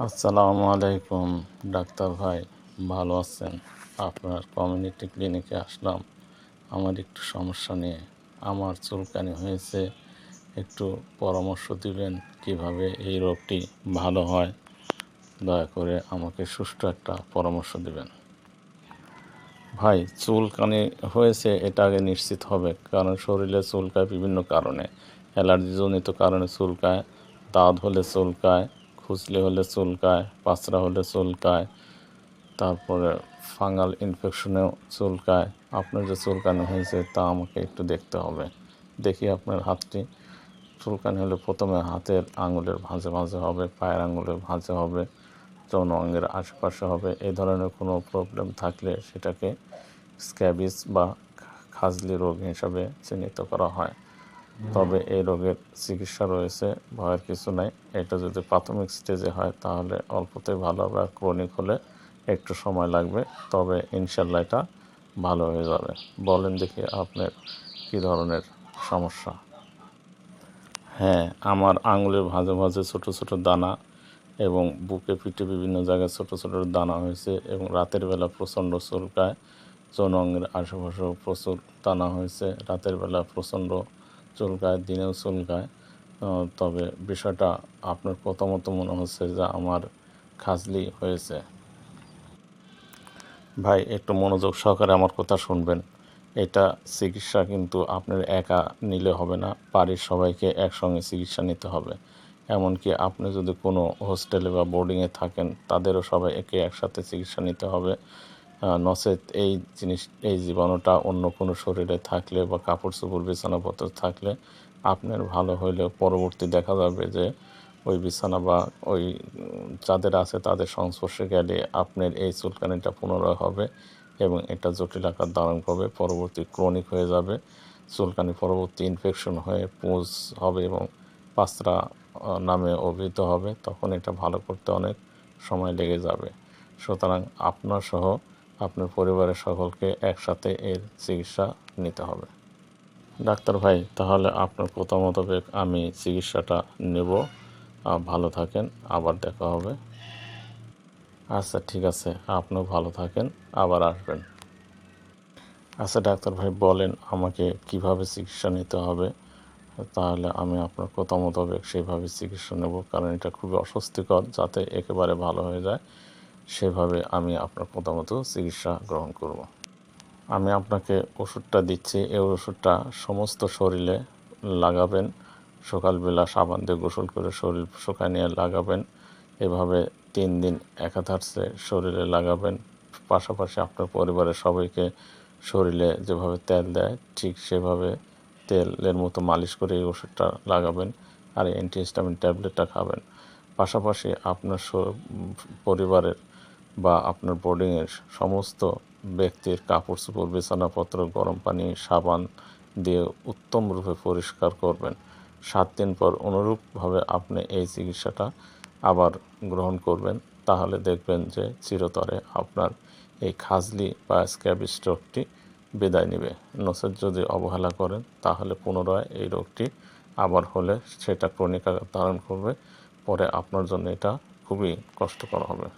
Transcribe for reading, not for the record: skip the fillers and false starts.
আসসালামু আলাইকুম ডাক্তার ভাই, ভালো আছেন? আপনার কমিউনিটি ক্লিনিকে আসলাম আমার একটু সমস্যা নিয়ে। আমার চুলকানি হয়েছে, একটু পরামর্শ দিবেন কিভাবে এই রোগটি ভালো হয়। দয়া করে আমাকে সুষ্ঠু একটা পরামর্শ দিবেন। ভাই, চুলকানি হয়েছে এটা আগে নিশ্চিত হবে, কারণ শরীরে চুলকায় বিভিন্ন কারণে। অ্যালার্জিজনিত কারণে চুলকায়, দাঁত হলে চুলকায়, খুজলি হলে চুলকায়, পাছড়া হলে চুলকায়, তারপরে ফাঙ্গাল ইনফেকশনেও চুলকায়। আপনার যে চুলকানি হয়েছে তা আমাকে একটু দেখতে হবে। দেখি আপনার হাতটি। চুলকানি হলে প্রথমে হাতের আঙুলের ভাঁজে ভাঁজে হবে, পায়ের আঙুলের ভাঁজে হবে, যৌন অঙ্গের আশেপাশে হবে। এই ধরনের কোনো প্রবলেম থাকলে সেটাকে স্ক্যাবিস বা খাজলি রোগ হিসাবে চিহ্নিত করা হয়। তবে এই রোগের চিকিৎসা রয়েছে, ভয়ের কিছু নাই। এটা যদি প্রাথমিক স্টেজে হয় তাহলে অল্পতেই ভালো হবে, আর ক্রনিক হলে একটু সময় লাগবে। তবে ইনশাল্লাহ এটা ভালো হয়ে যাবে। বলেন দেখি আপনার কী ধরনের সমস্যা। হ্যাঁ, আমার আঙুলের ভাঁজে ভাঁজে ছোটো ছোটো দানা এবং বুকে পিঠে বিভিন্ন জায়গায় ছোটো ছোটো দানা হয়েছে, এবং রাতের বেলা প্রচণ্ড চুলকায়। যৌন অঙ্গের আশেপাশেও প্রচুর দানা হয়েছে। রাতের বেলা প্রচণ্ড চুলকায়, দিনেও চুলকায়। তবে বিষয়টা আপনার কথা মতো মনে হচ্ছে যে আমার খাজলি হয়েছে। ভাই, একটু মনোযোগ সহকারে আমার কথা শুনবেন। এটা চিকিৎসা কিন্তু আপনার একা নিলে হবে না, বাড়ির সবাইকে একসঙ্গে চিকিৎসা নিতে হবে। এমনকি আপনি যদি কোনো হোস্টেলে বা বোর্ডিংয়ে থাকেন, তাদেরও সবাইকে একসাথে চিকিৎসা নিতে হবে। নচেত এই জীবাণুটা অন্য কোনো শরীরে থাকলে বা কাপড় চোপড় বিছানাপত্র থাকলে আপনার ভালো হইলেও পরবর্তী দেখা যাবে যে ওই বিছানা বা ওই যাদের আছে তাদের সংস্পর্শে গেলে আপনার এই চুলকানিটা পুনরায় হবে, এবং এটা জটিল আকার ধারণ করবে, পরবর্তী ক্রনিক হয়ে যাবে। চুলকানি পরবর্তী ইনফেকশন হয়ে পুঁজ হবে এবং পাছড়া নামে অভিহিত হবে। তখন এটা ভালো করতে অনেক সময় লেগে যাবে। সুতরাং আপনার সহ আপনার পরিবারের সকলকে একসাথে এর চিকিৎসা নিতে হবে। ডাক্তার ভাই, তাহলে আপনার কথা মোতাবেক আমি চিকিৎসাটা নেব। ভালো থাকেন, আবার দেখা হবে। আচ্ছা, ঠিক আছে, আপনিও ভালো থাকেন, আবার আসবেন। আচ্ছা ডাক্তার ভাই, বলেন আমাকে কিভাবে চিকিৎসা নিতে হবে, তাহলে আমি আপনার কথা মোতাবেক সেইভাবে চিকিৎসা নেব। কারণ এটা খুবই অস্বস্তিকর, যাতে একেবারে ভালো হয়ে যায় সেভাবে আমি আপনার কথা মতো চিকিৎসা গ্রহণ করব। আমি আপনাকে ওষুধটা দিচ্ছি, এই ওষুধটা সমস্ত শরীরে লাগাবেন। সকালবেলা সাবান দিয়ে গোসল করে শরীর শুকায় নিয়ে লাগাবেন। এভাবে 3 দিন একাধারে শরীরে লাগাবেন। পাশাপাশি আপনার পরিবারের সবাইকে শরীরে যেভাবে তেল দেয় ঠিক সেভাবে তেলের মতো মালিশ করে এই ওষুধটা লাগাবেন, আর অ্যান্টিহিস্টামিন ট্যাবলেটটা খাবেন। পাশাপাশি আপনার পরিবারের বা আপনার বোর্ডিংয়ের সমস্ত ব্যক্তির কাপড় চোপড় বিছানাপত্র গরম পানি সাবান দিয়ে উত্তম রূপে পরিষ্কার করবেন। 7 দিন পর অনুরূপভাবে আপনি এই চিকিৎসাটা আবার গ্রহণ করবেন। তাহলে দেখবেন যে চিরতরে আপনার এই খাজলি বা স্ক্যাবিস রোগটি বিদায় নেবে। নচেত যদি অবহেলা করেন তাহলে পুনরায় এই রোগটি আবার হলে সেটা ক্রনিক আকার ধারণ করবে। পরে আপনার জন্য এটা খুবই কষ্টকর হবে।